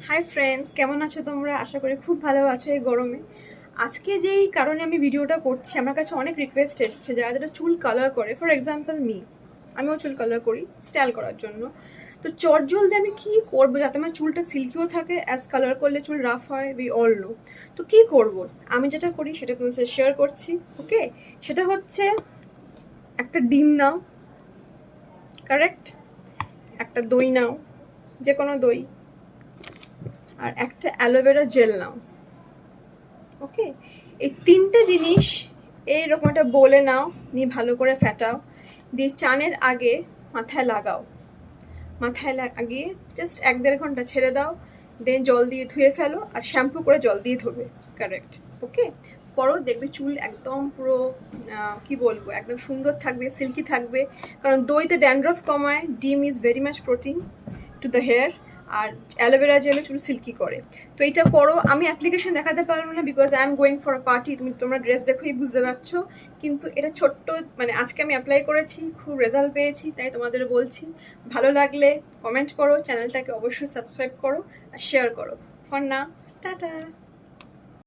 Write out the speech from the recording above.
Hi friends, কেমন আছো তোমরা? আশা করি খুব ভালো আছো এই গরমে। আজকে যেই কারণে আমি ভিডিওটা করছি, আমার কাছে অনেক রিকোয়েস্ট এসছে যারা যারা চুল কালার করে। ফর এক্সাম্পল আমিও চুল কালার করি স্টাইল করার জন্য। তো চটজলদি আমি কি করবো যাতে আমার চুলটা সিল্কিও থাকে, অ্যাজ কালার করলে চুল রাফ হয়, উই অল নো। তো কি করব? আমি যেটা করি সেটা তোমার সাথে শেয়ার করছি। ওকে, সেটা হচ্ছে একটা ডিম নাও, কারেক্ট, একটা দই নাও, যে কোনো দই, আর একটা অ্যালোভেরা জেল নাও। ওকে, এই তিনটে জিনিস এইরকম একটা বলে নাও, নিয়ে ভালো করে ফেটাও, দিয়ে চানের আগে মাথায় লাগাও। মাথায় লাগিয়ে জাস্ট 1-1.5 ঘন্টা ছেড়ে দাও, দেন জল দিয়ে ধুয়ে ফেলো, আর শ্যাম্পু করে জল দিয়ে ধোবে। কারেক্ট। ওকে, পরও দেখবে চুল একদম পুরো কি বলবো, একদম সুন্দর থাকবে, সিল্কি থাকবে। কারণ দইতে ড্যান্ড্রফ কমায়, ডিম is very much protein to the hair, আর অ্যালোভেরা জেলে চুল সিল্কি করে। তো এইটা করো। আমি অ্যাপ্লিকেশন দেখাতে পারবো না because I am going for a party, তোমরা ড্রেস দেখোই বুঝতে পারছো। কিন্তু এটা ছোট্ট, মানে আজকে আমি অ্যাপ্লাই করেছি, খুব রেজাল্ট পেয়েছি, তাই তোমাদের বলছি। ভালো লাগলে কমেন্ট করো, চ্যানেলটাকে অবশ্যই সাবস্ক্রাইব করো আর শেয়ার করো। ফর না, টাটা।